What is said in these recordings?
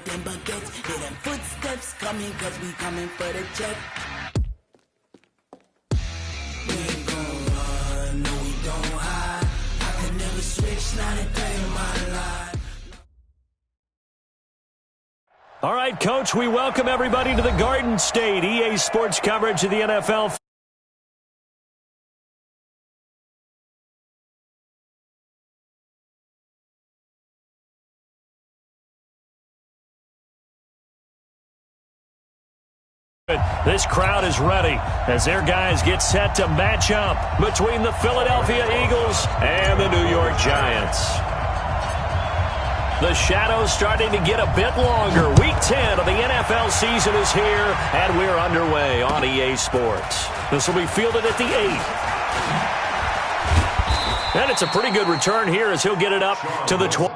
them baguettes. Hear them footsteps coming, cause we coming for the check. We ain't gon' run, no we don't hide. I can never switch, not a day in my life. All right, Coach, we welcome everybody to the Garden State EA Sports coverage of the NFL. This crowd is ready as their guys get set to match up between the Philadelphia Eagles and the New York Giants. The shadow's starting to get a bit longer. Week 10 of the NFL season is here, and we're underway on EA Sports. This will be fielded at the 8. And it's a pretty good return here as he'll get it up to the 12.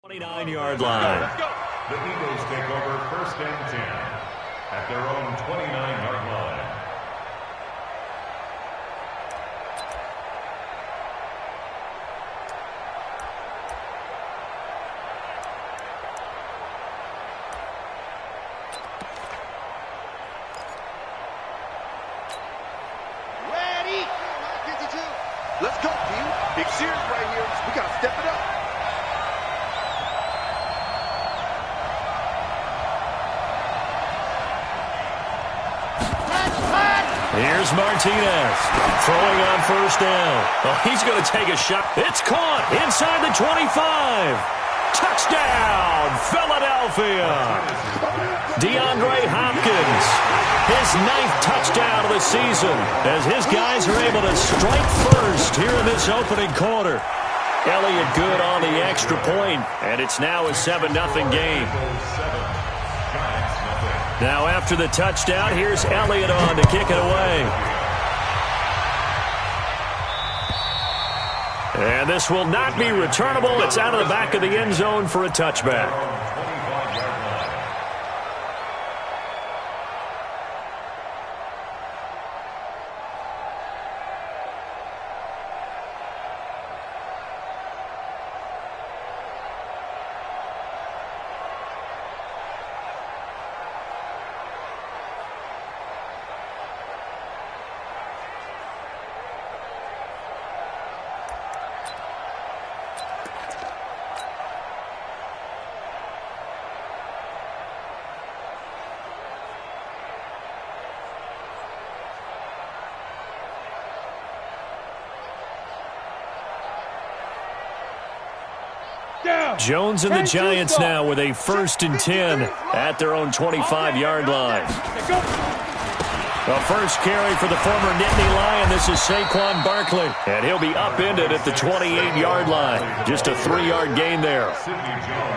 .29-yard line. The Eagles take over 1st and 10 at their own 29-yard line. Ready? 52. Let's go, team. Big series right here. We got to step it up. Here's Martinez throwing on 1st down. Oh, he's going to take a shot. It's caught inside the 25. Touchdown, Philadelphia. DeAndre Hopkins, his 9th touchdown of the season as his guys are able to strike first here in this opening quarter. Elliott good on the extra point, and it's now a 7-0 game. Now after the touchdown, here's Elliott on to kick it away. And this will not be returnable. It's out of the back of the end zone for a touchback. Jones and the Giants now with a 1st and 10 at their own 25-yard line. The first carry for the former Nittany Lion. This is Saquon Barkley, and he'll be upended at the 28-yard line. Just a 3-yard gain there.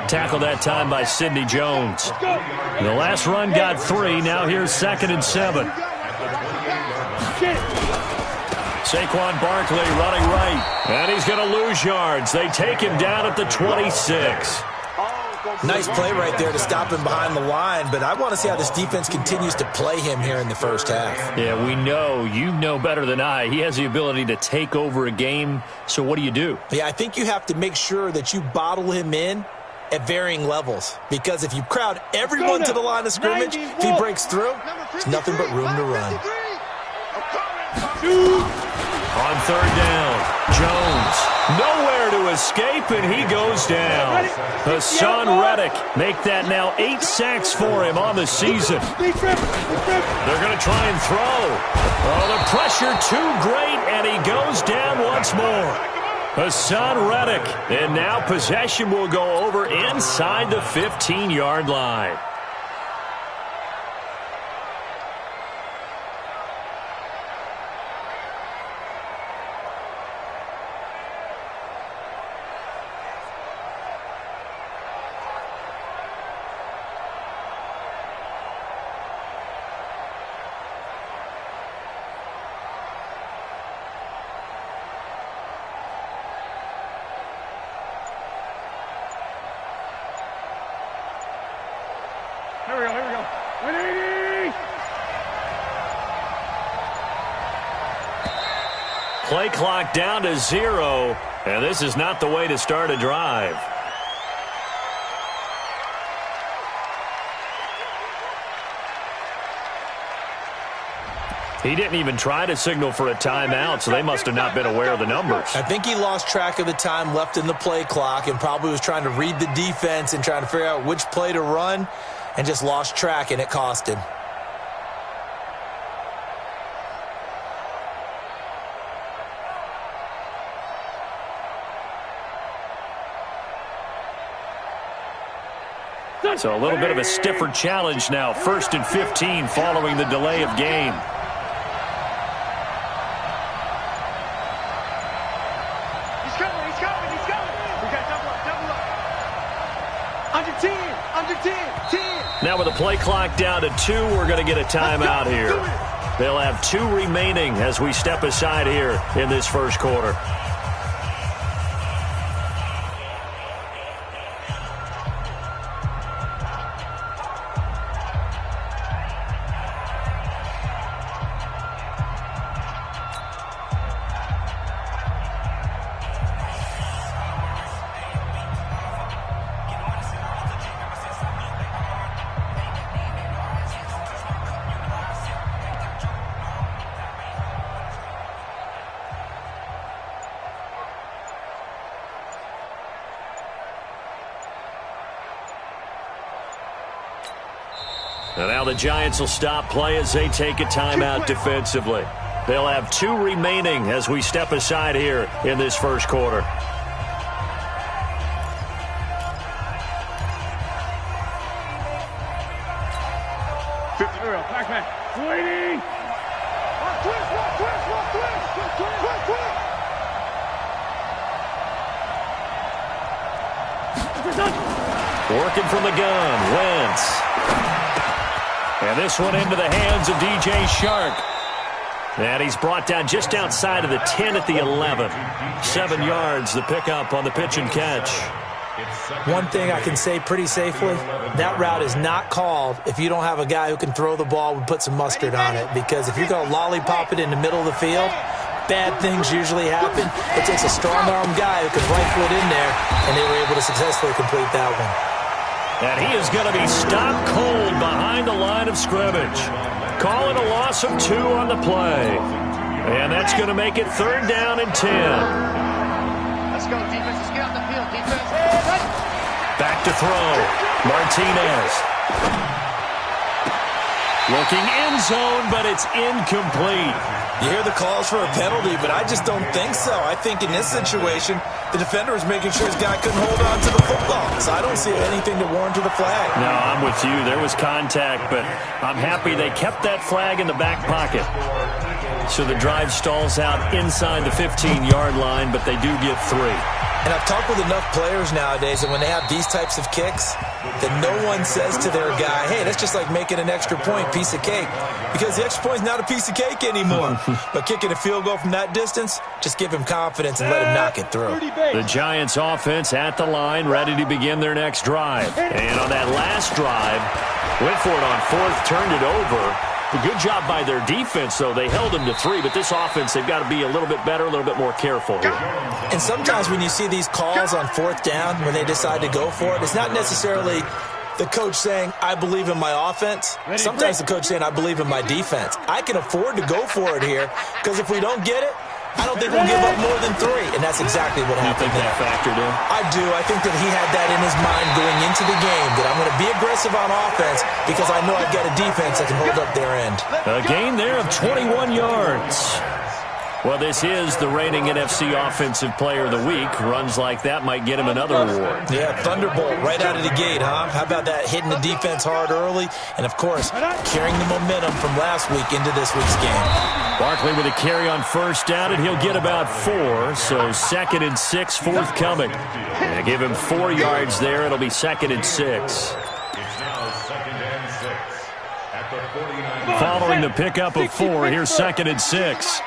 Tackled that time by Sidney Jones. The last run got 3. Now here's 2nd and 7. Saquon Barkley running right, and he's going to lose yards. They take him down at the 26. Nice play right there to stop him behind the line, but I want to see how this defense continues to play him here in the first half. Yeah, we know. You know better than I. He has the ability to take over a game, so what do? Yeah, I think you have to make sure that you bottle him in at varying levels, because if you crowd everyone to the line of scrimmage, if he breaks through, there's nothing but room to run. On 3rd down, Jones nowhere to escape, and he goes down. Hassan Reddick make that now 8 sacks for him on the season. They're going to try and throw. Oh, the pressure too great, and he goes down once more. Hassan Reddick, and now possession will go over inside the 15-yard line. Here we go. 180! Play clock down to 0, and this is not the way to start a drive. He didn't even try to signal for a timeout, so they must have not been aware of the numbers. I think he lost track of the time left in the play clock and probably was trying to read the defense and trying to figure out which play to run and just lost track, and it cost him. So a little bit of a stiffer challenge now. 1st and 15 following the delay of game. He's coming. We got double up. Under 10. Now with the play clock down to 2, we're going to get a timeout here. They'll have 2 remaining as we step aside here in this first quarter. And now the Giants will stop play as they take a timeout defensively. They'll have 2 remaining as we step aside here in this first quarter. Working from the gun, Wentz. And this one into the hands of DJ Shark. And he's brought down just outside of the 10 at the 11. 7 yards, the pickup on the pitch and catch. One thing I can say pretty safely, that route is not called if you don't have a guy who can throw the ball and put some mustard on it. Because if you're going to lollipop it in the middle of the field, bad things usually happen. It takes a strong-arm guy who can rifle it in there, and they were able to successfully complete that one. And he is going to be stopped cold behind the line of scrimmage. Calling a loss of 2 on the play. And that's going to make it 3rd down and 10. Let's go, defense. Let's get out the field, defense. Back to throw. Martinez. Looking end zone, but it's incomplete. You hear the calls for a penalty, but I just don't think so. I think in this situation, the defender is making sure his guy couldn't hold on to the football. So I don't see anything to warrant to the flag. No, I'm with you. There was contact, but I'm happy they kept that flag in the back pocket. So the drive stalls out inside the 15-yard line, but they do get 3. And I've talked with enough players nowadays that when they have these types of kicks, that no one says to their guy, hey, that's just like making an extra point, piece of cake. Because the extra point is not a piece of cake anymore. But kicking a field goal from that distance, just give him confidence and let him knock it through. The Giants offense at the line, ready to begin their next drive. And on that last drive, went for it on 4th, turned it over. A good job by their defense, though. They held them to 3, but this offense, they've got to be a little bit better, a little bit more careful here. And sometimes when you see these calls on 4th down, when they decide to go for it, it's not necessarily the coach saying, I believe in my offense. Sometimes the coach saying, I believe in my defense. I can afford to go for it here, because if we don't get it, I don't think we'll give up more than 3, and that's exactly what happened there. You think that factored in? I do. I think that he had that in his mind going into the game, that I'm going to be aggressive on offense because I know I've got a defense that can hold up their end. A gain there of 21 yards. Well, this is the reigning NFC Offensive Player of the Week. Runs like that might get him another award. Yeah, Thunderbolt right out of the gate, huh? How about that, hitting the defense hard early? And, of course, carrying the momentum from last week into this week's game. Barkley with a carry on first down, and he'll get about 4. So 2nd and 6 forthcoming. And give him 4 yards there. It'll be 2nd and 6. It's now 2nd and 6 at the 49. Following the pickup of 4, here's 2nd and 6.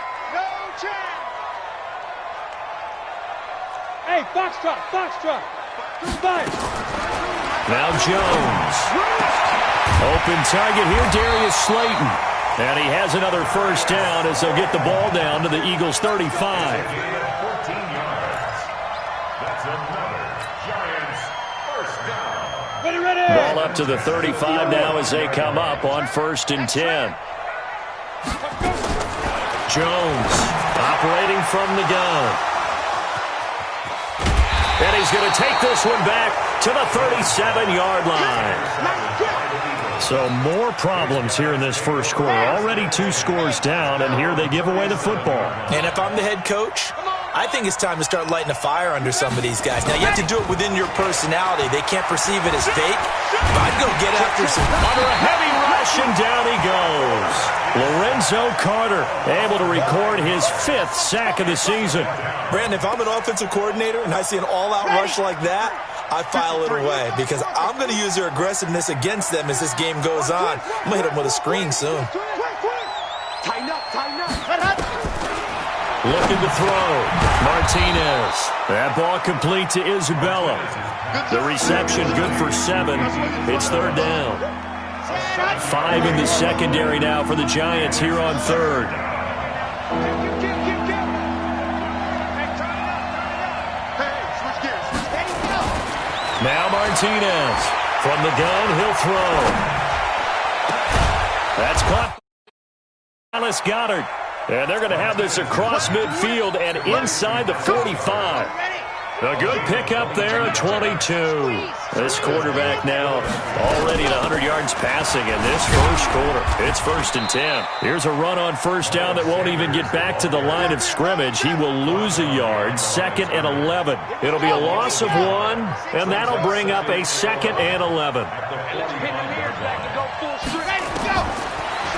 Hey, Foxtrot, Foxtrot. Now Jones. Open target here, Darius Slayton. And he has another first down as they'll get the ball down to the Eagles' 35. 14 yards. That's another Giants first down. Ready. Ball up to the 35 now as they come up on 1st and 10. Jones operating from the gun. And he's going to take this one back to the 37-yard line. So more problems here in this first quarter. Already 2 scores down, and here they give away the football. And if I'm the head coach, I think it's time to start lighting a fire under some of these guys. Now, you have to do it within your personality. They can't perceive it as fake. But I'd go get after some. Under a heavy rush, and down he goes. Lorenzo Carter able to record his 5th sack of the season. Brandon, if I'm an offensive coordinator and I see an all-out rush like that, I file it away because I'm going to use their aggressiveness against them as this game goes on. I'm going to hit them with a screen soon. Tighten up. Looking to throw. Martinez. That ball complete to Isabella. The reception good for 7. It's 3rd down. 5 in the secondary now for the Giants here on 3rd. Now Martinez. From the gun, he'll throw. That's caught by Dallas Goedert. And they're going to have this across midfield and inside the 45. A good pickup there at 22. This quarterback now already at 100 yards passing in this first quarter. It's 1st and 10. Here's a run on first down that won't even get back to the line of scrimmage. He will lose a yard. 2nd and 11. It'll be a loss of 1, and that'll bring up a 2nd and 11.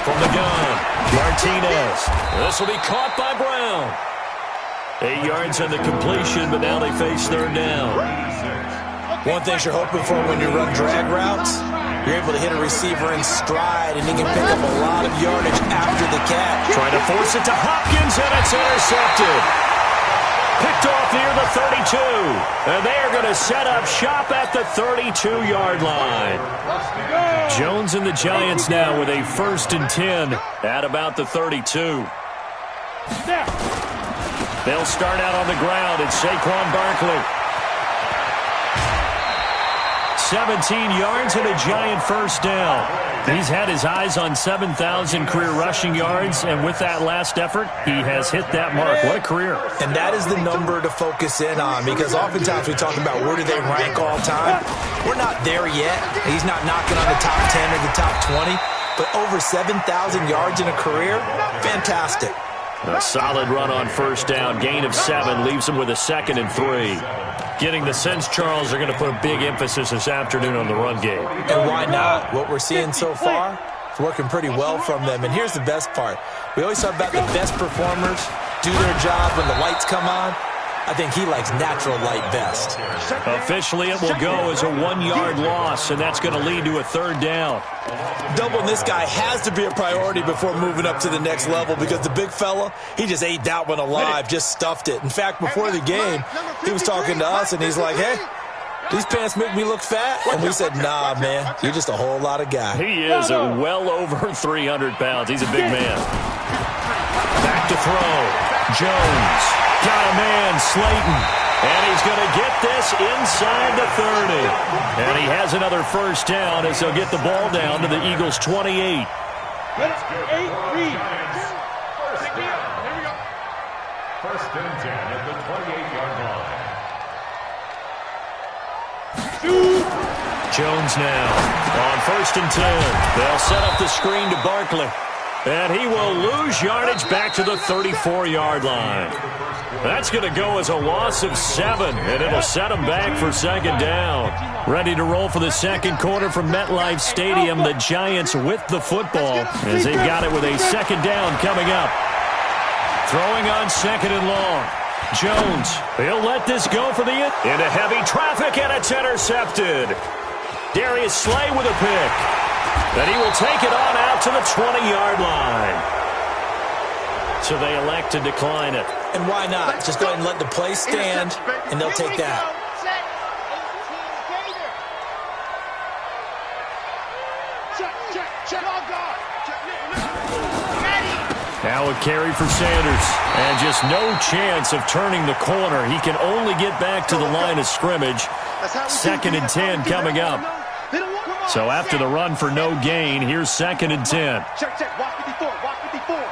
From the gun, Martinez. This will be caught by Brown. 8 yards on the completion, but now they face 3rd down. One thing you're hoping for when you run drag routes, you're able to hit a receiver in stride, and he can pick up a lot of yardage after the catch. Trying to force it to Hopkins, and it's intercepted. Picked off near the 32. And they are going to set up shop at the 32-yard line. Jones and the Giants now with a 1st and 10 at about the 32. They'll start out on the ground. It's Saquon Barkley. 17 yards and a Giant first down. He's had his eyes on 7,000 career rushing yards, and with that last effort, he has hit that mark. What a career. And that is the number to focus in on, because oftentimes we talk about where do they rank all time. We're not there yet. He's not knocking on the top 10 or the top 20, but over 7,000 yards in a career, fantastic. A solid run on first down. Gain of 7 leaves him with a 2nd and 3. Getting the sense, Charles, they're going to put a big emphasis this afternoon on the run game. And why not? What we're seeing so far is working pretty well from them. And here's the best part. We always talk about the best performers do their job when the lights come on. I think he likes natural light best. Officially, it will go as a 1-yard loss, and that's going to lead to a 3rd down. Doubling this guy has to be a priority before moving up to the next level, because the big fella, he just ate that one alive, just stuffed it. In fact, before the game, he was talking to us, and he's like, hey, these pants make me look fat? And we said, nah, man, you're just a whole lot of guy. He is well over 300 pounds. He's a big man. Back to throw. Jones. Got a man, Slayton. And he's going to get this inside the 30. And he has another first down as they'll get the ball down to the Eagles' 28. First and 10 at the 28-yard line. Jones now on first and 10. They'll set up the screen to Barkley. And he will lose yardage back to the 34-yard line. That's going to go as a loss of 7, and it'll set him back for second down. Ready to roll for the second quarter from MetLife Stadium. The Giants with the football as they've got it with a second down coming up. Throwing on second and long. Jones, he'll let this go for the into heavy traffic, and it's intercepted. Darius Slay with a pick. And he will take it on out to the 20-yard line. So they elect to decline it. And why not? Just go ahead and let the play stand, and they'll take that. Now a carry for Sanders. And just no chance of turning the corner. He can only get back to the line of scrimmage. Second and 10 coming up. So after the run for no gain, here's second and 10. Check. Watch 54.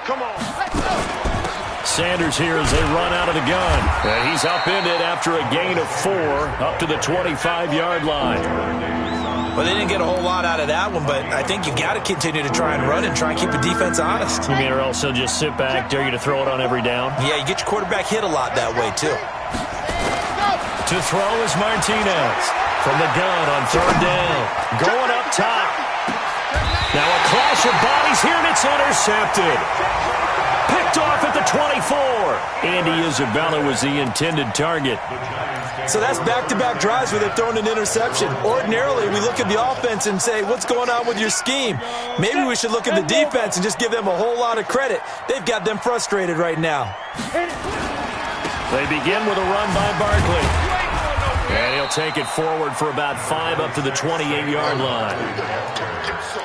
Come on. Sanders here as they run out of the gun. And he's upended after a gain of 4 up to the 25-yard line. Well, they didn't get a whole lot out of that one, but I think you got to continue to try and run and try and keep the defense honest. You mean or else they'll just sit back, dare you to throw it on every down? Yeah, you get your quarterback hit a lot that way, too. To throw is Martinez. From the gun on third down. Going up top. Now a clash of bodies here, and it's intercepted. Picked off at the 24. Andy Isabella was the intended target. So that's back-to-back drives where they've thrown an interception. Ordinarily, we look at the offense and say, what's going on with your scheme? Maybe we should look at the defense and just give them a whole lot of credit. They've got them frustrated right now. They begin with a run by Barkley. And he'll take it forward for about 5 up to the 28-yard line.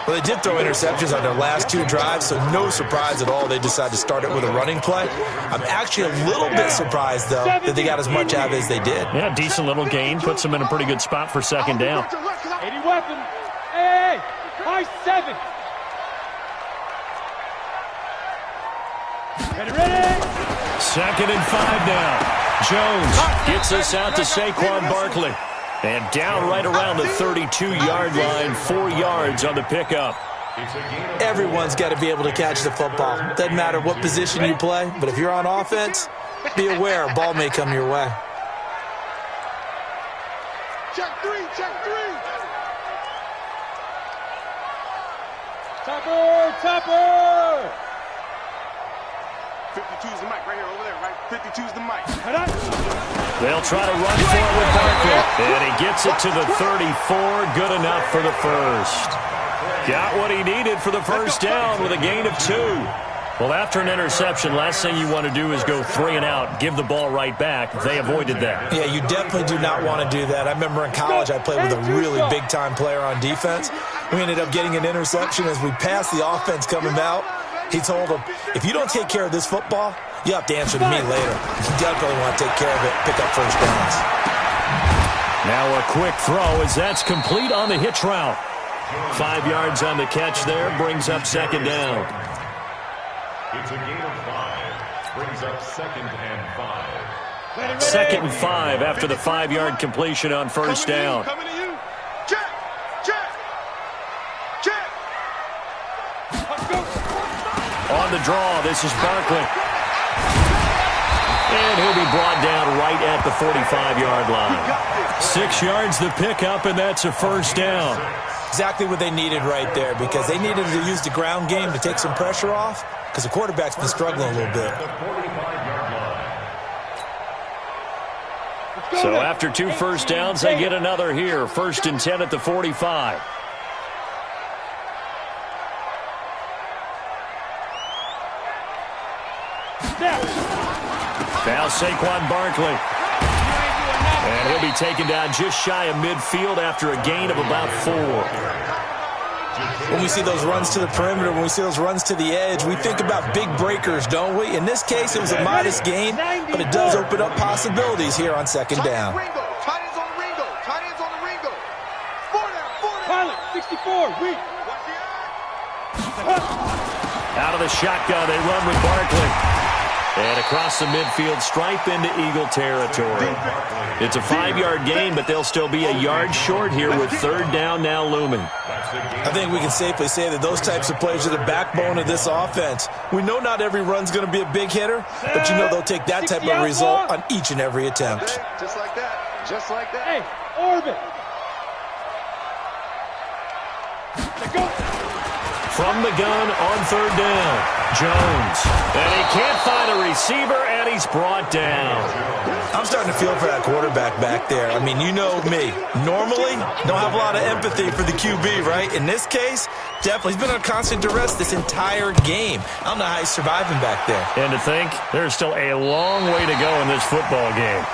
Well, they did throw interceptions on their last 2 drives, so no surprise at all they decided to start it with a running play. I'm actually a little bit surprised, though, that they got as much out as they did. Yeah, decent little gain. Puts them in a pretty good spot for second down. 80 weapon. Hey, high 7. Ready. Second and 5 now. Jones gets us out to Saquon Barkley. And down right around the 32-yard line, 4 yards on the pickup. Everyone's got to be able to catch the football. Doesn't matter what position you play, but if you're on offense, be aware a ball may come your way. Check 3. Topper. 52's the mic right here, over there, right? 52's the mic. They'll try to run for it with Barkley. And he gets it to the 34. Good enough for the first. Got what he needed for the first down with a gain of 2. Well, after an interception, last thing you want to do is go 3 and out, give the ball right back. They avoided that. Yeah, you definitely do not want to do that. I remember in college I played with a really big-time player on defense. We ended up getting an interception as we passed the offense coming out. He told him, if you don't take care of this football, you have to answer to me later. You definitely want to take care of it, pick up first downs. Now a quick throw as that's complete on the hitch route. 5 yards on the catch there, brings up second down. It's a gain of 5. Brings up second and 5. Second and 5 after the 5-yard completion on first down. Coming to you. Check. On the draw, this is Barkley. And he'll be brought down right at the 45-yard line. 6 yards the pickup, and that's a first down. Exactly what they needed right there, because they needed to use the ground game to take some pressure off, because the quarterback's been struggling a little bit. So after 2 first downs, they get another here. First and 10 at the 45. Now Saquon Barkley. And he'll be taken down just shy of midfield after a gain of about 4. When we see those runs to the perimeter, when we see those runs to the edge, we think about big breakers, don't we? In this case, it was a modest gain, but it does open up possibilities here on second down. Tight ends on the Ringo. 4 down. Pilot, 64, weak. Out of the shotgun, they run with Barkley. And across the midfield stripe into Eagle territory. It's a 5-yard gain, but they'll still be a yard short here with third down now looming. I think we can safely say that those types of plays are the backbone of this offense. We know not every run's going to be a big hitter, but you know they'll take that type of result on each and every attempt. Just like that. Just like that. Hey, orbit. Go. From the gun on third down, Jones. And he can't find a receiver, and he's brought down. I'm starting to feel for that quarterback back there. I mean, you know me. Normally, don't have a lot of empathy for the QB, right? In this case, definitely. He's been on constant duress this entire game. I don't know how he's surviving back there. And to think, there's still a long way to go in this football game.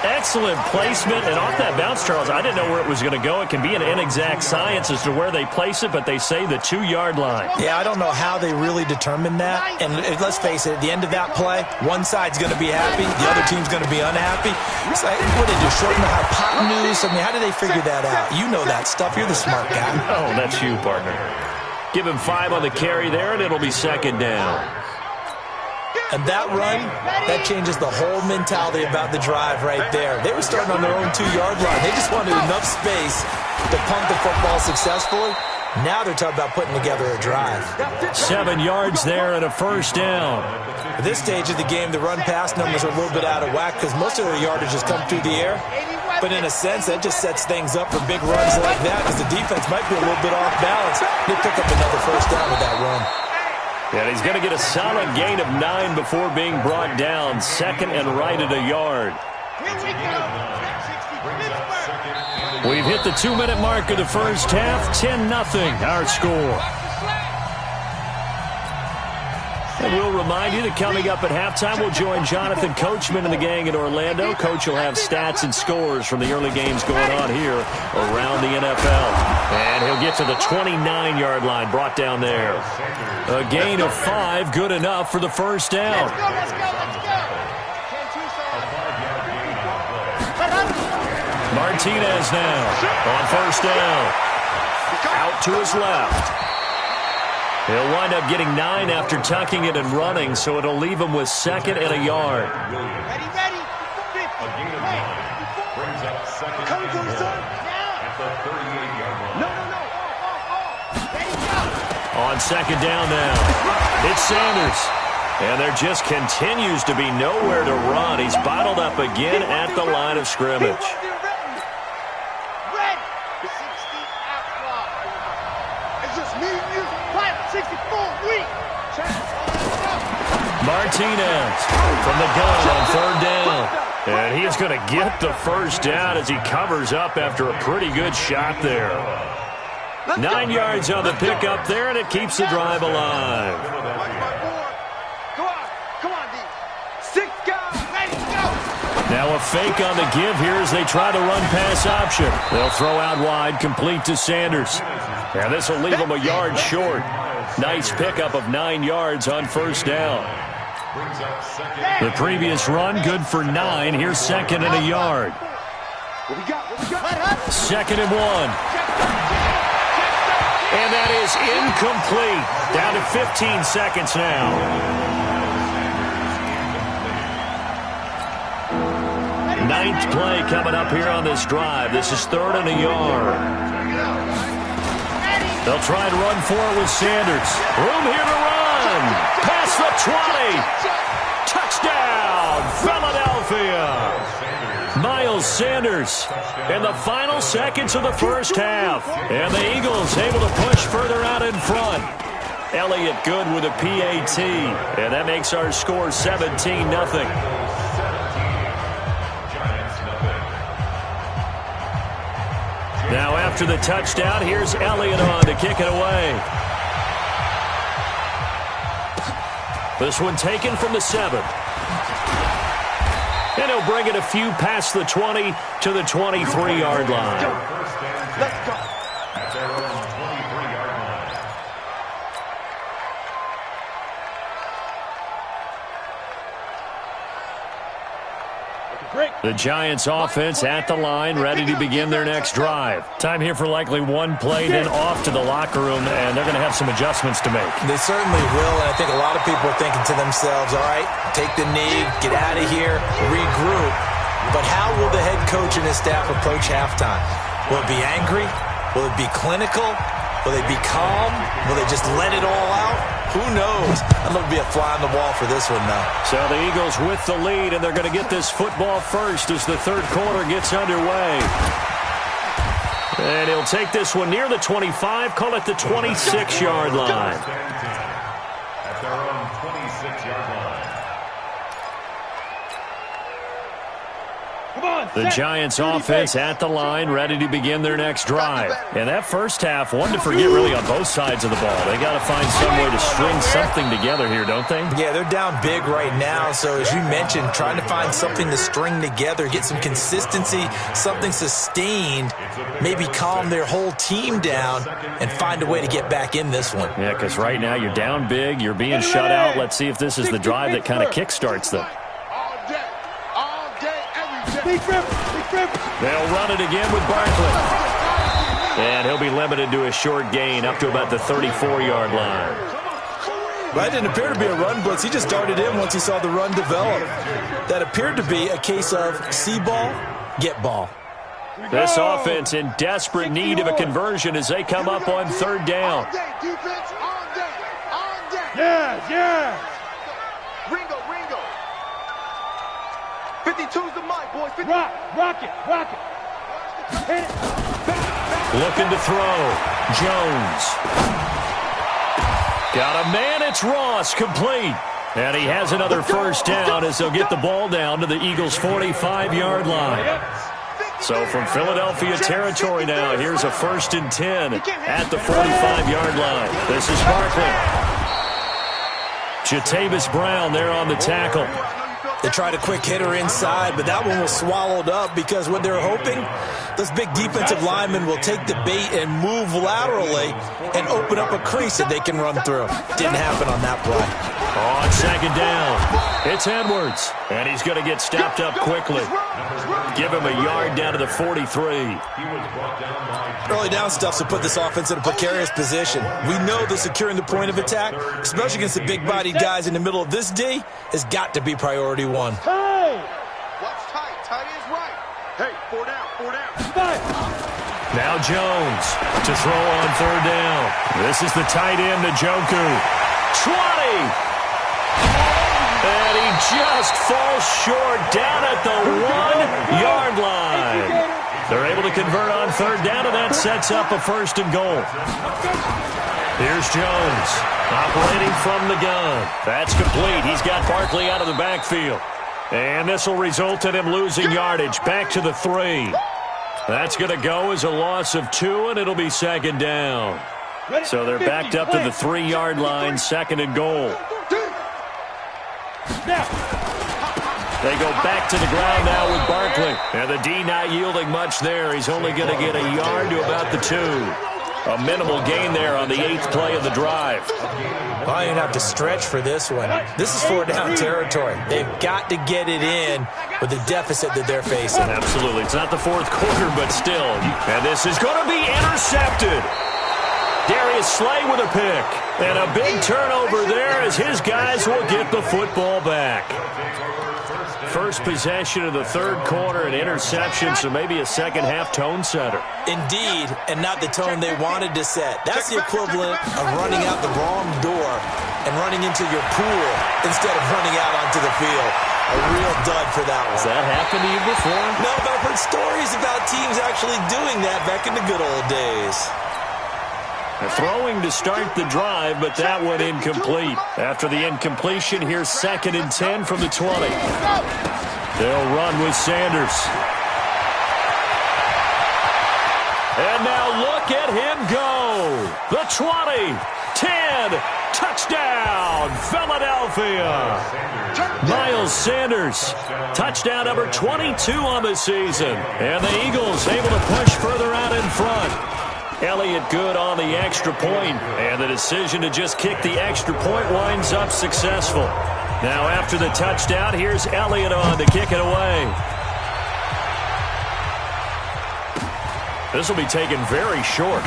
Excellent placement, and off that bounce, Charles, I didn't know where it was going to go. It can be an inexact science as to where they place it, but they say the 2-yard line. Yeah, I don't know how they really determined that. And let's face it, at the end of that play, one side's going to be happy, the other team's going to be unhappy. It's like, what did they do, shorten the hypotenuse? I mean, how did they figure that out? You know that stuff. You're the smart guy. Oh, that's you, partner. Give him 5 on the carry there, and it'll be second down. And that run, that changes the whole mentality about the drive right there. They were starting on their own 2-yard line. They just wanted enough space to pump the football successfully. Now they're talking about putting together a drive. 7 yards there and a first down. At this stage of the game, the run-pass numbers are a little bit out of whack because most of their yardage has come through the air. But in a sense, that just sets things up for big runs like that because the defense might be a little bit off balance. They pick up another first down with that run. And he's going to get a solid gain of 9 before being brought down. Second and right at a yard. We've hit the 2-minute mark of the first half. 10-0 our score. And we'll remind you that coming up at halftime, we'll join Jonathan Coachman and the gang in Orlando. Coach will have stats and scores from the early games going on here around the NFL. And he'll get to the 29-yard line, brought down there. A gain of 5, good enough for the first down. Let's go. Martinez now on first down. Out to his left. He'll wind up getting 9 after tucking it and running, so it'll leave him with second and a yard. Ready. A gain of 9 brings up second and 1 at the 38-yard line. Ready, go. On second down now, it's Sanders. And there just continues to be nowhere to run. He's bottled up again at the line of scrimmage. Red. 60 out. It's just me and you. 64 weak. Martinez from the gun on third down. And he is going to get the first down as he covers up after a pretty good shot there. 9 yards on the pickup there, and it keeps the drive alive. Come on, D. 6 guys. Ready, go. Now a fake on the give here as they try the run-pass option. They'll throw out wide, complete to Sanders. And this will leave him a yard short. Nice pickup of 9 yards on first down. The previous run, good for 9. Here's second and a yard. What we got? Second and 1. And that is incomplete. Down to 15 seconds now. Ninth play coming up here on this drive. This is third and a yard. They'll try and run for it with Sanders. Room here to run. Past the 20. Touchdown, Philadelphia. Miles Sanders in the final seconds of the first half. And the Eagles able to push further out in front. Elliott good with a PAT. And that makes our score 17-0. Now after the touchdown, here's Elliott on to kick it away. This one taken from the 7. And he'll bring it a few past the 20 to the 23-yard line. Let's go. At their own 23-yard line. Break. The Giants offense at the line, ready to begin their next drive. Time here for likely one play, then off to the locker room, and they're going to have some adjustments to make. They certainly will, and I think a lot of people are thinking to themselves, all right, take the knee, get out of here, regroup. But how will the head coach and his staff approach halftime? Will it be angry? Will it be clinical? Will they be calm? Will they just let it all out? Who knows? I'm going to be a fly on the wall for this one, though. So the Eagles with the lead, and they're going to get this football first as the third quarter gets underway. And he'll take this one near the 25, call it the 26-yard line. At their own 26-yard line. The Giants offense at the line, ready to begin their next drive. And that first half, one to forget really on both sides of the ball. They got to find some way to string something together here, don't they? Yeah, they're down big right now. So as you mentioned, trying to find something to string together, get some consistency, something sustained, maybe calm their whole team down and find a way to get back in this one. Yeah, because right now you're down big, you're being shut out. Let's see if this is the drive that kind of kickstarts them. They'll run it again with Barkley. And he'll be limited to a short gain up to about the 34-yard line. That didn't appear to be a run blitz. He just darted in once he saw the run develop. That appeared to be a case of see ball, get ball. This offense in desperate need of a conversion as they come up on third down. Yeah. Ringo. 52's the mic, boys. Rock it. Hit it. Looking to throw. Jones. Got a man. It's Ross. Complete. And he has another first down as they'll get the ball down to the Eagles' 45-yard line. So from Philadelphia territory now, here's a 1st and 10 at the 45-yard line. This is Barkley. Jatavis Brown there on the tackle. They tried a quick hitter inside, but that one was swallowed up because what they're hoping, those big defensive linemen will take the bait and move laterally and open up a crease that they can run through. Didn't happen on that play. On second down, it's Edwards, and he's going to get stopped up quickly. Give him a yard down to the 43. Early down stuff to put this offense in a precarious position. We know that securing the point of attack, especially against the big-bodied guys in the middle of this D, has got to be priority one. Hey! Watch tight. Tight is right. Hey, 4 down. Now Jones to throw on third down. This is the tight end, Njoku. 20! And he just falls short down at the 1-yard line. They're able to convert on third down, and that sets up a 1st and goal. Here's Jones operating from the gun. That's complete. He's got Barkley out of the backfield. And this will result in him losing yardage back to the 3. That's going to go as a loss of 2, and it'll be second down. So they're backed up to the 3-yard line, 2nd and goal. They go back to the ground now with Barkley. And the D not yielding much there. He's only going to get a yard to about the 2. A minimal gain there on the 8th play of the drive. Well, you're going to have to stretch for this one. This is 4-down territory. They've got to get it in with the deficit that they're facing. Absolutely. It's not the 4th quarter, but still. And this is going to be intercepted. Darius Slay with a pick. And a big turnover there as his guys will get the football back. First possession of the third quarter, an interception, so maybe a second-half tone setter. Indeed, and not the tone they wanted to set. That's the equivalent of running out the wrong door and running into your pool instead of running out onto the field. A real dud for that one. Has that happened to you before? No, but I've heard stories about teams actually doing that back in the good old days. Throwing to start the drive, but that one incomplete. After the incompletion, here's 2nd and 10 from the 20. They'll run with Sanders. And now look at him go. The 20, 10, touchdown, Philadelphia. Miles Sanders, touchdown number 22 on the season. And the Eagles able to push further out in front. Elliott good on the extra point, and the decision to just kick the extra point winds up successful. Now after the touchdown, here's Elliott on to kick it away. This will be taken very short.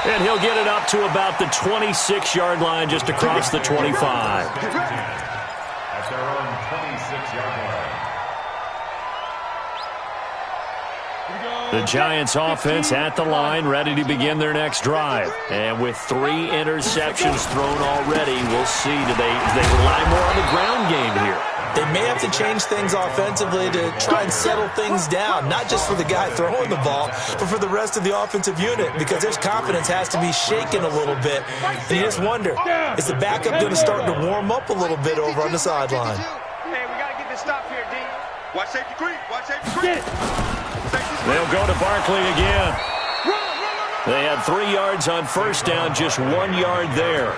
And he'll get it up to about the 26-yard line, just across the 25. At their own 26-yard line. The Giants offense at the line, ready to begin their next drive. And with 3 interceptions thrown already, we'll see. Do they rely more on the ground game here? They may have to change things offensively to try and settle things down, not just for the guy throwing the ball, but for the rest of the offensive unit, because their confidence has to be shaken a little bit. And you just wonder, is the backup going to start to warm up a little bit over on the sideline? Hey, we got to get this stop here, D. Watch safety creep. Watch safety creep. They'll go to Barkley again. They had 3 yards on first down, just 1 yard there.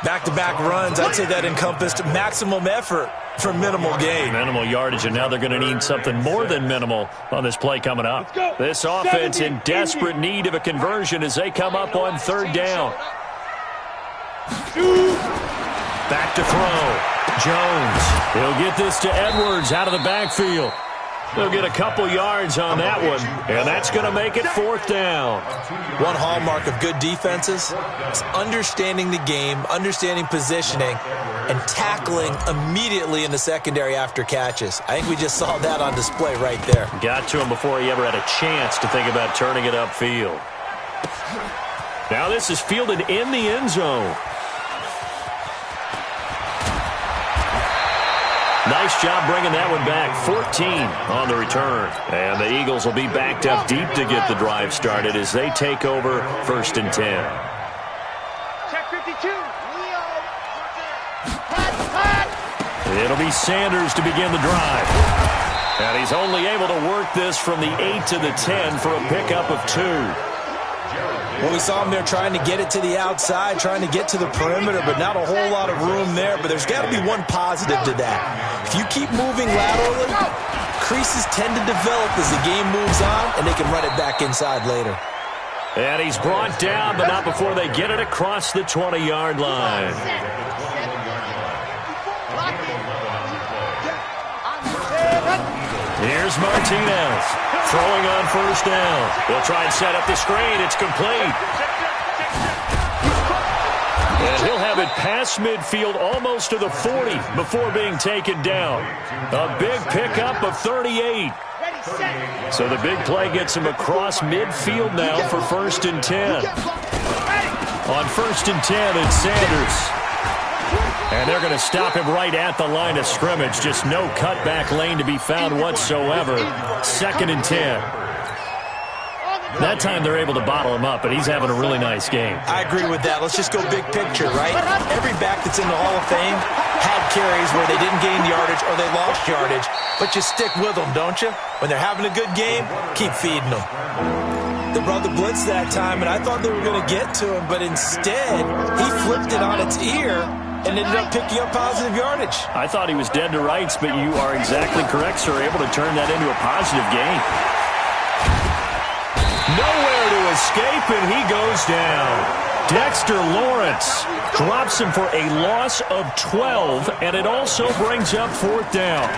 Back-to-back runs, I'd say that encompassed maximum effort for minimal gain. Minimal yardage, and now they're going to need something more than minimal on this play coming up. This offense in desperate need of a conversion as they come up on 3rd down. Back to throw. Jones. He'll get this to Edwards out of the backfield. They'll get a couple yards on that one, and that's going to make it 4th down. One hallmark of good defenses is understanding the game, understanding positioning, and tackling immediately in the secondary after catches. I think we just saw that on display right there. Got to him before he ever had a chance to think about turning it upfield. Now this is fielded in the end zone. Nice job bringing that one back. 14 on the return. And the Eagles will be backed up deep to get the drive started as they take over 1st and 10. Check 52. It'll be Sanders to begin the drive. And he's only able to work this from the 8 to the 10 for a pickup of 2. Well, we saw him there trying to get it to the outside, trying to get to the perimeter, but not a whole lot of room there. But there's got to be one positive to that. If you keep moving laterally, creases tend to develop as the game moves on, and they can run it back inside later. And he's brought down, but not before they get it across the 20-yard line. Here's Martinez throwing on 1st down. They'll try and set up the screen. It's complete. And he'll have it past midfield almost to the 40 before being taken down. A big pickup of 38. So the big play gets him across midfield now for 1st and 10. On 1st and 10, it's Sanders. And they're going to stop him right at the line of scrimmage. Just no cutback lane to be found whatsoever. 2nd and 10. That time they're able to bottle him up, but he's having a really nice game. I agree with that. Let's just go big picture, right? Every back that's in the Hall of Fame had carries where they didn't gain yardage or they lost yardage, but you stick with them, don't you? When they're having a good game, keep feeding them. They brought the blitz that time, and I thought they were going to get to him, but instead, he flipped it on its ear and ended up picking up positive yardage. I thought he was dead to rights, but you are exactly correct, sir. Able to turn that into a positive gain. Nowhere to escape, and he goes down. Dexter Lawrence drops him for a loss of 12, and it also brings up 4th down.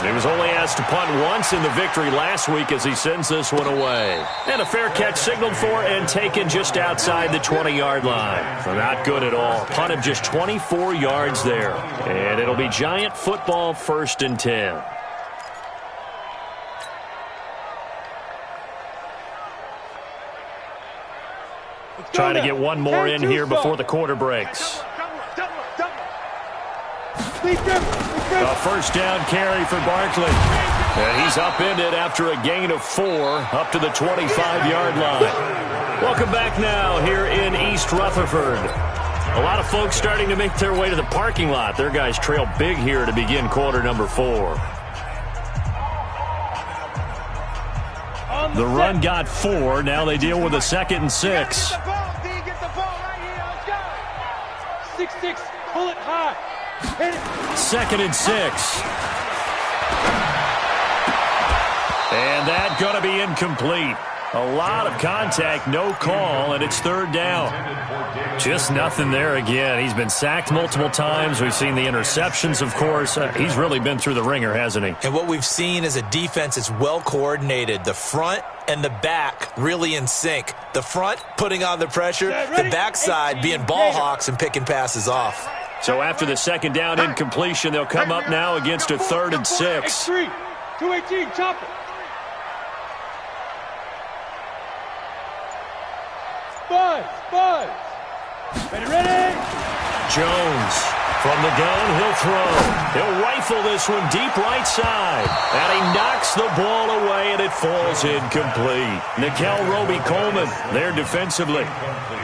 He was only asked to punt once in the victory last week as he sends this one away. And a fair catch signaled for and taken just outside the 20-yard line. Not good at all. Punt of just 24 yards there. And it'll be Giant football 1st and 10. Trying to get one more in here before the quarter breaks. A 1st down carry for Barkley. And he's upended after a gain of 4 up to the 25-yard line. Welcome back now here in East Rutherford. A lot of folks starting to make their way to the parking lot. Their guys trail big here to begin quarter number 4. The run got 4. Now they deal with a 2nd and 6. Get the ball right here. Let's go. 6-6. Pull it high. 2nd and 6. And that going to be incomplete. A lot of contact, no call, and it's third down. Just nothing there again. He's been sacked multiple times. We've seen the interceptions, of course. He's really been through the ringer, hasn't he? And what we've seen is a defense that's well coordinated. The front and the back really in sync. The front putting on the pressure, the backside being ball hawks and picking passes off. So after the second down incompletion, they'll come up now against a 3rd and 6. 218, chop it. Buzz. Ready? Jones from the gun, he'll throw. He'll rifle this one deep right side. And he knocks the ball away, and it falls incomplete. Nickel Roby-Coleman there defensively.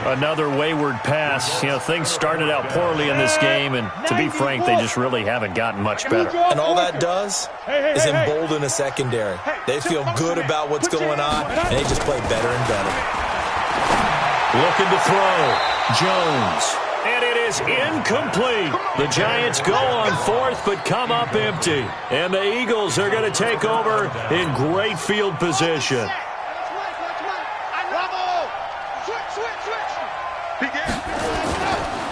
Another wayward pass. You know, things started out poorly in this game, and to be frank, they just really haven't gotten much better. And all that does is embolden a secondary. They feel good about what's going on, and they just play better and better. Looking to throw. Jones. And it is incomplete. The Giants go on 4th, but come up empty. And the Eagles are going to take over in great field position.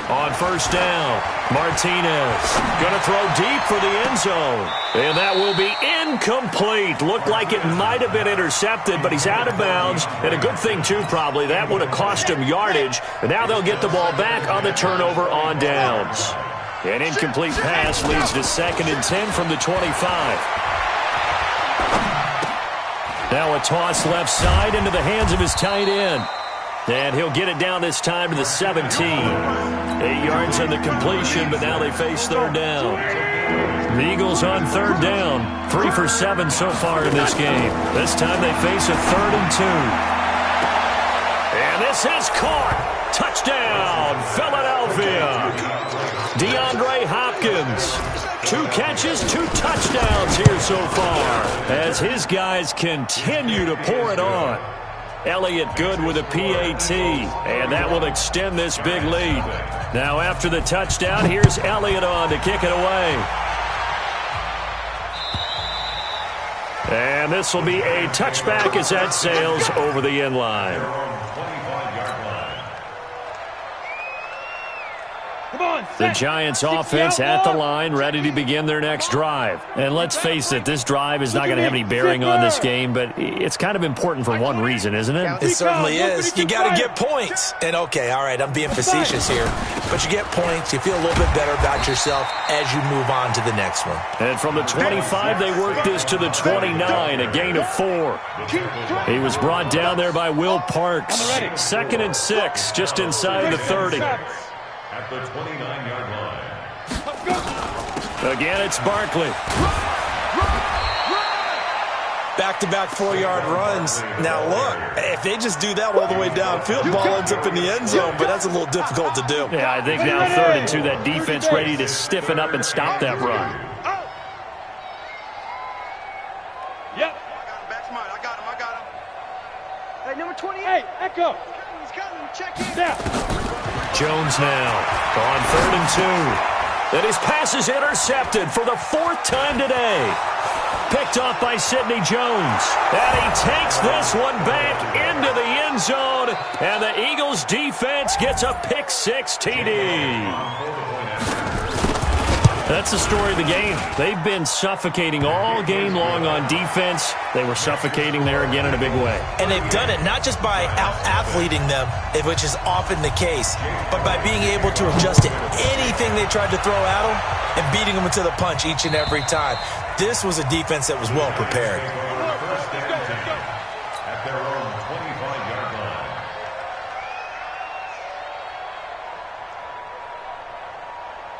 On first down, Martinez going to throw deep for the end zone. And that will be incomplete. Looked like it might have been intercepted, but he's out of bounds. And a good thing, too, probably. That would have cost him yardage. And now they'll get the ball back on the turnover on downs. An incomplete pass leads to 2nd and 10 from the 25. Now a toss left side into the hands of his tight end. And he'll get it down this time to the 17. 8 yards on the completion, but now they face third down. The Eagles on third down. 3 for 7 so far in this game. This time they face a 3rd and 2. And this is caught. Touchdown, Philadelphia. DeAndre Hopkins. 2 catches, 2 touchdowns here so far as his guys continue to pour it on. Elliott good with a PAT, and that will extend this big lead. Now after the touchdown, here's Elliott on to kick it away. And this will be a touchback as that sails over the end line. The Giants offense at the line, ready to begin their next drive. And let's face it, this drive is not going to have any bearing on this game, but it's kind of important for one reason, isn't it? It certainly is. You got to get points. And okay, all right, I'm being facetious here, but you get points, you feel a little bit better about yourself as you move on to the next one. And from the 25, they work this to the 29, a gain of 4. He was brought down there by Will Parks. 2nd and 6, just inside the 30. At the 29-yard line. Again, it's Barkley. Back-to-back 4-yard runs. Now, look, if they just do that all the way downfield, the ball ends up in the end zone, but that's a little difficult to do. Yeah, I think now 3rd and 2, that defense ready to stiffen up and stop that run. Yep. I got him. Hey, number 28, Echo. He's coming. Check in. Yeah. Jones now on 3rd and 2. And his pass is intercepted for the 4th time today. Picked off by Sidney Jones. And he takes this one back into the end zone. And the Eagles defense gets a pick-6 TD. That's the story of the game. They've been suffocating all game long on defense. They were suffocating there again in a big way. And they've done it not just by out-athleting them, which is often the case, but by being able to adjust to anything they tried to throw at them and beating them into the punch each and every time. This was a defense that was well prepared. At their own 25-yard line.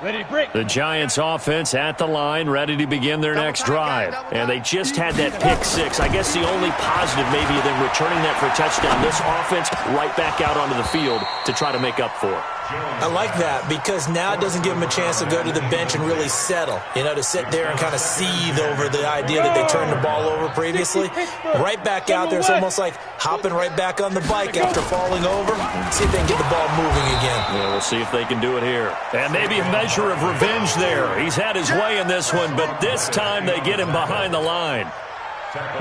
Ready to break. The Giants offense at the line, ready to begin their next drive. And they just had that pick-6. I guess the only positive maybe of them returning that for a touchdown. This offense right back out onto the field to try to make up for it. I like that because now it doesn't give them a chance to go to the bench and really settle, to sit there and kind of seethe over the idea that they turned the ball over previously. Right back out there, it's almost like hopping right back on the bike after falling over. See if they can get the ball moving again. Yeah, we'll see if they can do it here. And maybe a measure of revenge there. He's had his way in this one, but this time they get him behind the line.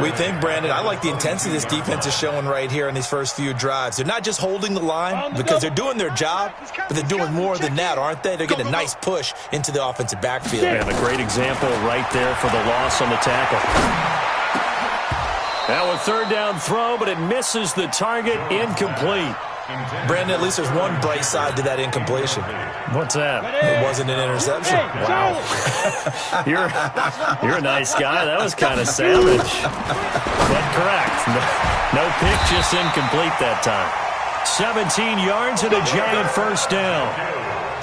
We think, Brandon, I like the intensity this defense is showing right here in these first few drives. They're not just holding the line because they're doing their job, but they're doing more than that, aren't they? They're getting a nice push into the offensive backfield. And a great example right there for the loss on the tackle. Now a third down throw, but it misses the target, incomplete. Brandon, at least there's one bright side to that incompletion. What's that? It wasn't an interception. Wow. You're a nice guy. That was kind of savage. But correct. No pick, just incomplete that time. 17 yards and a giant first down.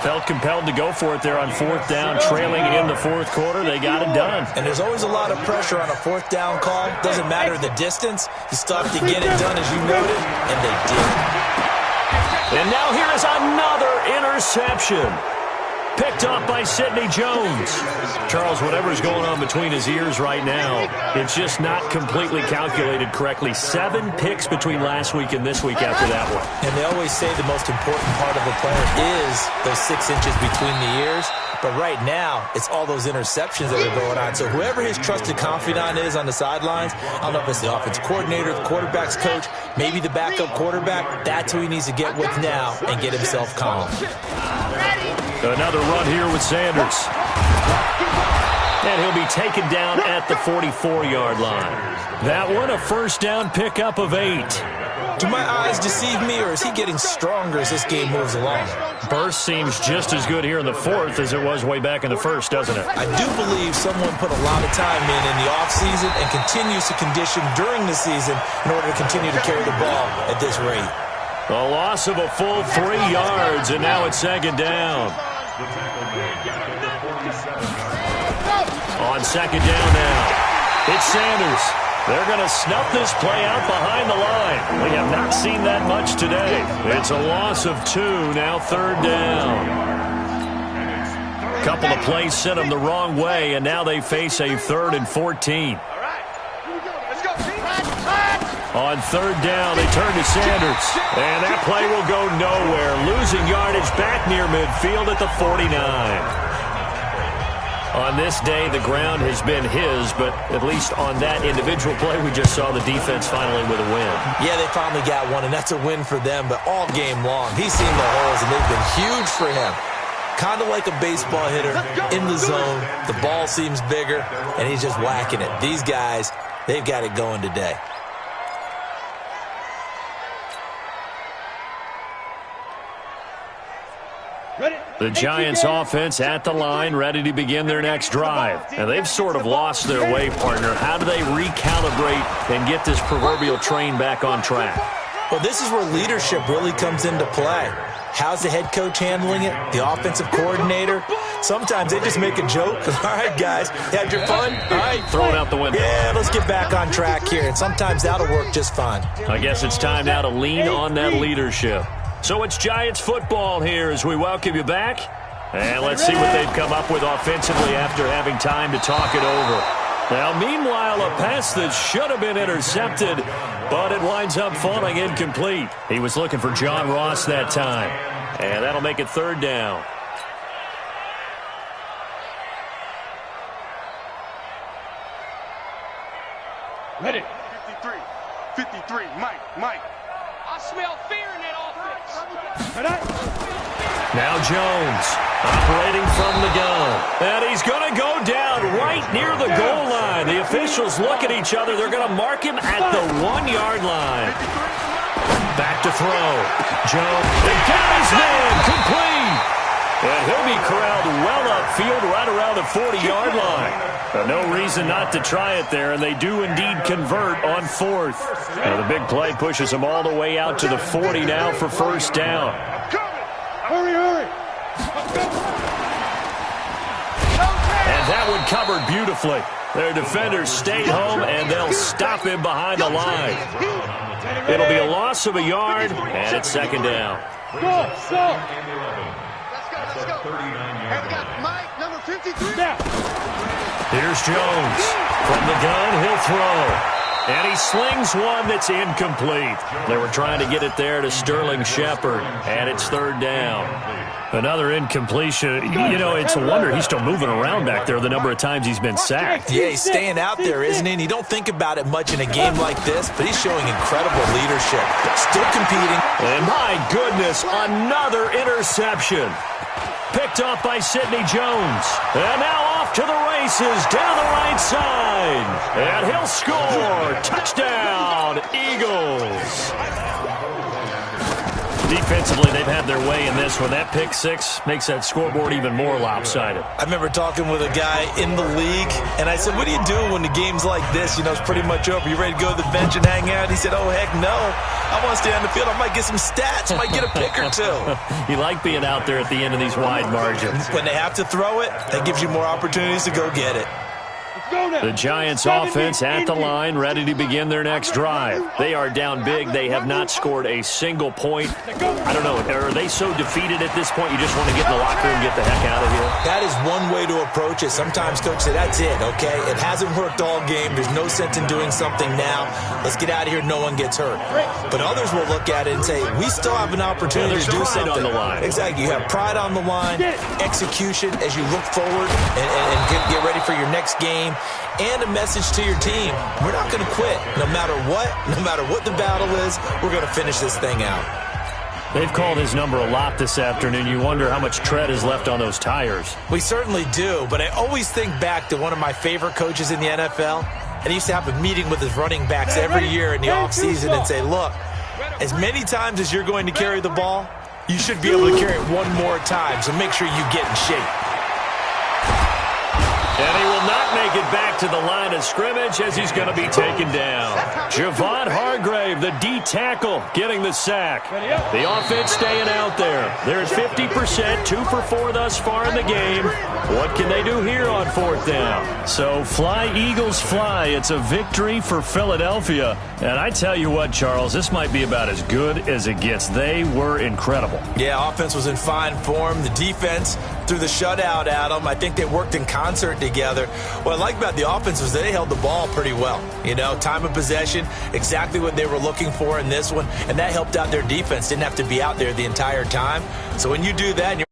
Felt compelled to go for it there on fourth down, trailing in the fourth quarter. They got it done. And there's always a lot of pressure on a fourth down call. Doesn't matter the distance. You still have to get it done, as you noted, and they did. And now here is another interception. Picked up by Sidney Jones. Charles, whatever's going on between his ears right now, it's just not completely calculated correctly. 7 picks between last week and this week after that one. And they always say the most important part of a player is those 6 inches between the ears. But right now, it's all those interceptions that are going on. So whoever his trusted confidant is on the sidelines, I don't know if it's the offense coordinator, the quarterback's coach, maybe the backup quarterback, that's who he needs to get with now and get himself calm. Another run here with Sanders. And he'll be taken down at the 44-yard line. That one, a first down pickup of 8. Do my eyes deceive me, or is he getting stronger as this game moves along? Burst seems just as good here in the fourth as it was way back in the first, doesn't it? I do believe someone put a lot of time in the offseason and continues to condition during the season in order to continue to carry the ball at this rate. A loss of a full 3 yards, and now it's second down. On second down now, it's Sanders. They're going to snuff this play out behind the line. We have not seen that much today. It's a loss of 2, now third down. Couple of plays sent them the wrong way, and now they face a 3rd and 14. On third down, they turn to Sanders. And that play will go nowhere. Losing yardage back near midfield at the 49. On this day, the ground has been his, but at least on that individual play, we just saw the defense finally with a win. Yeah, they finally got one, and that's a win for them, but all game long, he's seen the holes, and they've been huge for him. Kind of like a baseball hitter in the zone. The ball seems bigger, and he's just whacking it. These guys, they've got it going today. The Giants offense at the line, ready to begin their next drive. And they've sort of lost their way, partner. How do they recalibrate and get this proverbial train back on track? Well, this is where leadership really comes into play. How's the head coach handling it? The offensive coordinator? Sometimes they just make a joke. All right, guys, had your fun? All right, throw it out the window. Yeah, let's get back on track here. And sometimes that'll work just fine. I guess it's time now to lean on that leadership. So it's Giants football here as we welcome you back. And let's see what they've come up with offensively after having time to talk it over. Now, meanwhile, a pass that should have been intercepted, but it winds up falling incomplete. He was looking for John Ross that time. And that'll make it third down. Ready. 53, Mike. I smell fear in that offense. Now Jones operating from the gun. And he's going to go down right near the goal line. The officials look at each other. They're going to mark him at the 1-yard line. Back to throw. Jones. They got his man. Complete. And he'll be corralled well upfield right around the 40-yard line. No reason not to try it there, and they do indeed convert on fourth. Now the big play pushes them all the way out to the 40 now for first down. Hurry. And that one covered beautifully. Their defenders stayed home, and they'll stop him behind the line. It'll be a loss of a yard, and it's second down. Go. Let's go. Hey, we got Mike, number 53. Here's Jones. From the gun, he'll throw. And he slings one that's incomplete. They were trying to get it there to Sterling Shepard, and it's third down. Another incompletion. You know, it's a wonder he's still moving around back there the number of times he's been sacked. Yeah, he's staying out there, isn't he? And you don't think about it much in a game like this, but he's showing incredible leadership. Still competing. And my goodness, another interception. Picked off by Sidney Jones. And now off to the races down the right side. And he'll score. Touchdown, Eagles. Defensively, they've had their way in this one. That pick six makes that scoreboard even more lopsided. I remember talking with a guy in the league, and I said, what do you do when the game's like this? You know, it's pretty much over. You ready to go to the bench and hang out? He said, oh, heck no. I want to stay on the field. I might get some stats. I might get a pick or two. You like being out there at the end of these wide margins. When they have to throw it, that gives you more opportunities to go get it. The Giants offense at the line, ready to begin their next drive. They are down big. They have not scored a single point. I don't know. Are they so defeated at this point you just want to get in the locker room and get the heck out of here? That is one way to approach it. Sometimes coaches say, that's it, okay? It hasn't worked all game. There's no sense in doing something now. Let's get out of here. No one gets hurt. But others will look at it and say, we still have an opportunity to do something. On the line. Exactly. You have pride on the line, execution as you look forward and get ready for your next game. And a message to your team. We're not going to quit. No matter what the battle is, we're going to finish this thing out. They've called his number a lot this afternoon. You wonder how much tread is left on those tires. We certainly do, but I always think back to one of my favorite coaches in the NFL, and he used to have a meeting with his running backs every year in the offseason and say, look, as many times as you're going to carry the ball, you should be able to carry it one more time, so make sure you get in shape. And he will not make it back to the line of scrimmage as he's going to be taken down. Javon Hargrave, the D tackle, getting the sack. The offense staying out there. They're at 50%, 2 for 4 thus far in the game. What can they do here on fourth down? So fly, Eagles, fly. It's a victory for Philadelphia. And I tell you what, Charles, this might be about as good as it gets. They were incredible. Yeah, offense was in fine form. The defense threw the shutout at them. I think they worked in concert together. What I like about the offense was they held the ball pretty well. You know, time of possession, exactly what they were looking for in this one, and that helped out their defense. Didn't have to be out there the entire time. So when you do that and you're